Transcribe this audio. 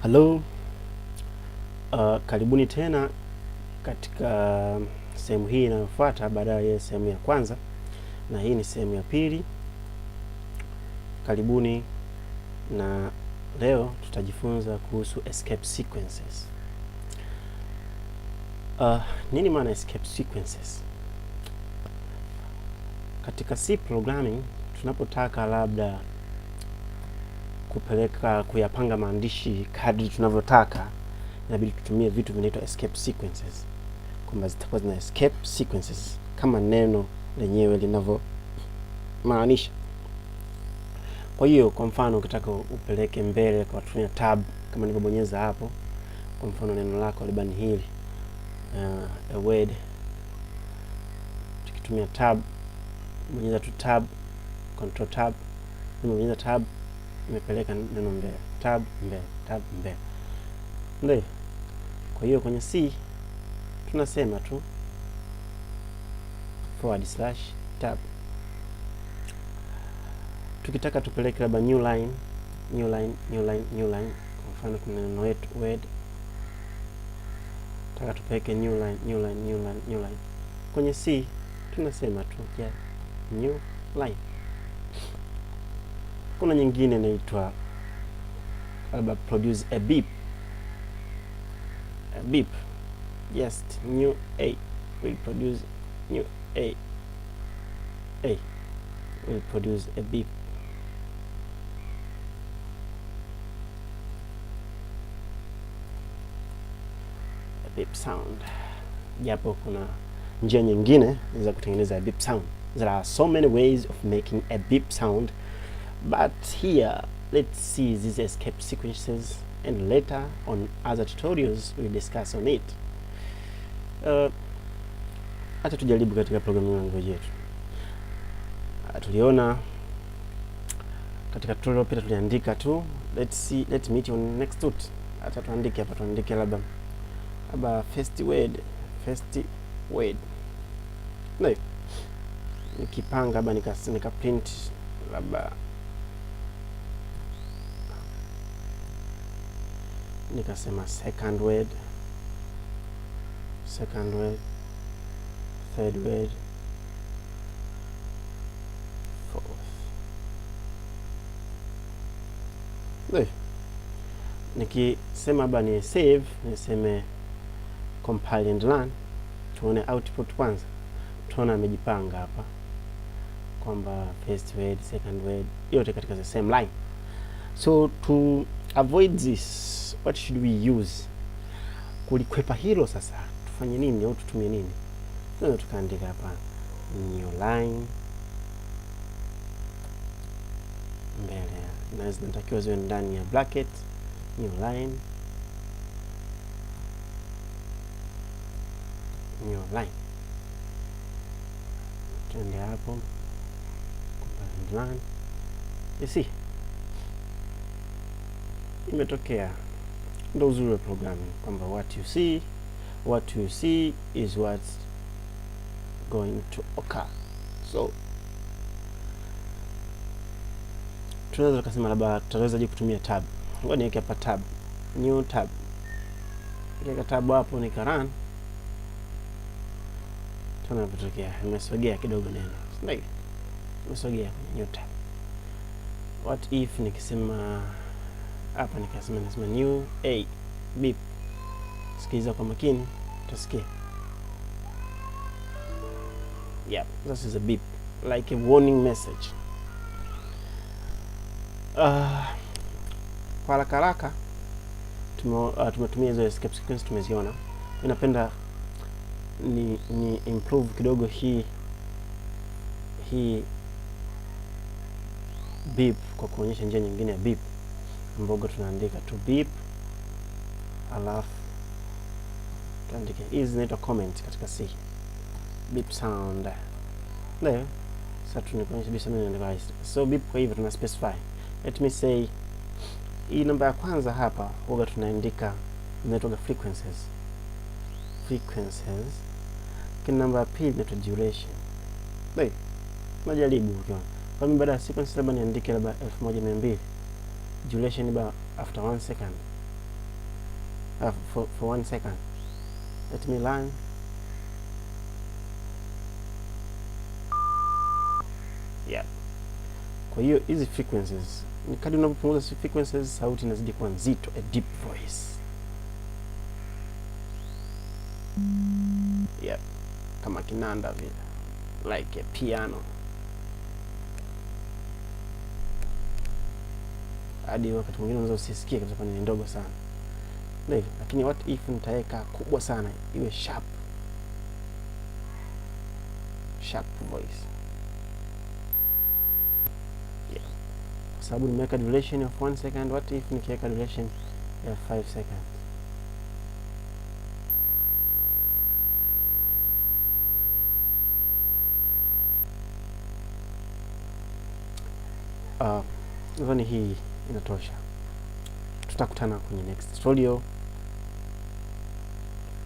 Hello, karibuni tena katika sehemu hii inayofuata baada ya sehemu ya kwanza, na hii ni sehemu ya pili. Karibuni, na leo tutajifunza kuhusu escape sequences. Nini maana escape sequences? Katika C programming tunapotaka labda kuyapanga maandishi kadri tunavyotaka, inabidi tutumie vitu vinaitwa escape sequences, kwamba zitakuwa zina escape sequences kama neno lenyewe linavyomaanisha. Kwa hiyo kwa mfano ukitaka upeleke mbele kwa kutumia tab kama nilivyobonyeza hapo, kwa mfano neno lako labda ni hili a word, tukitumia tab, bonyeza tu tab, control tab, nimebonyeza tab, nimepeleka neno mbele, tab mbele, tab mbele. Ndio. Kwa hiyo kwenye C tunasema tu /tab. Tukitaka tupeleke labda new line, kwa mfano kuna neno word, taka tupeleke new line. Kwenye C tunasema tu new line. Kuna nyingine inaitwa labda produce a beep. Yes, new A will produce new A will produce a beep. A beep sound. Japo kuna njia nyingine za kutengeneza a beep sound. There are so many ways of making a beep sound, but here let's see these escape sequences, and later on other tutorials we'll discuss on it. Hata tujaribu katika programming language yetu. Tuliona katika tutorial pia tuliandika tu, let's meet on next tut. Hata tuandike hapa, tuandike labda first word. Ndio. Nikipanga labda nika print labda nikasema second word, third word, fourth. Ndio. Nikisema labda ni save, niseme compile and run, tuone output kwanza. Tuona amejipanga hapa kwamba first word, second word yote katika the same line. So to avoid this, what should we use? Kulikwepa hilo sasa tufanye nini au tutumie nini? Tunaweza tukaandika hapa new line mbele, na zinatakiwa ziwe ndani ya bracket. New line, tuende hapo compile. You see, imetokea. Ndio uzuri wa programming, kwamba what you see is what's going to occur. So tunaweza kusema labda tutaweza kutumia tab. Ngoja niweke hapa tab, new tab. Niweka tab hapo, nika run. Tunapotokea nimesogea kidogo neno. Ndio. Nimesogea new tab. What if nikisema hapa, nikasema new A beep. Sikiza kwa makini, utasikia. Yeah, this is a beep, like a warning message. Kwa haraka tumetumia hizo escape sequence, tumeziona. Ninapenda ni improve kidogo hii beep kwa kuonyesha njia nyingine ya beep, ambapo tunaandika tu beep, alafu tuandike hizi zinaitwa comment katika C. Beep sound. Ndio. Sasa tunakuonyesha bisa nini ndio. So beep, kwa hivyo tuna specify. Let me say hii namba ya kwanza hapa huwa tunaandika inaitwa frequencies. Kina namba ya pili inaitwa duration. Ndio. Majaribu ukiona. Kwa mimi baada ya sequence labda niandike labda 1200. Duration ba after 1 second. for 1 second. Let me learn. Yeah. Kwa hiyo hizi frequencies, ni kadri unapopunguza frequencies, sauti inazidi kuwa nzito, a deep voice. Yeah. Kama kinanda vile, like a piano. Hadi wakati mwingine unaweza usisikie kabisa kwani ni ndogo sana. Ndio, lakini what if nitaweka kubwa sana, iwe sharp voice. Yeah. Kwa sababu nimeweka duration of 1 second, what if nikiweka duration ya 5 seconds? Nadhani hii inatosha. Tutakutana kwenye next tutorial.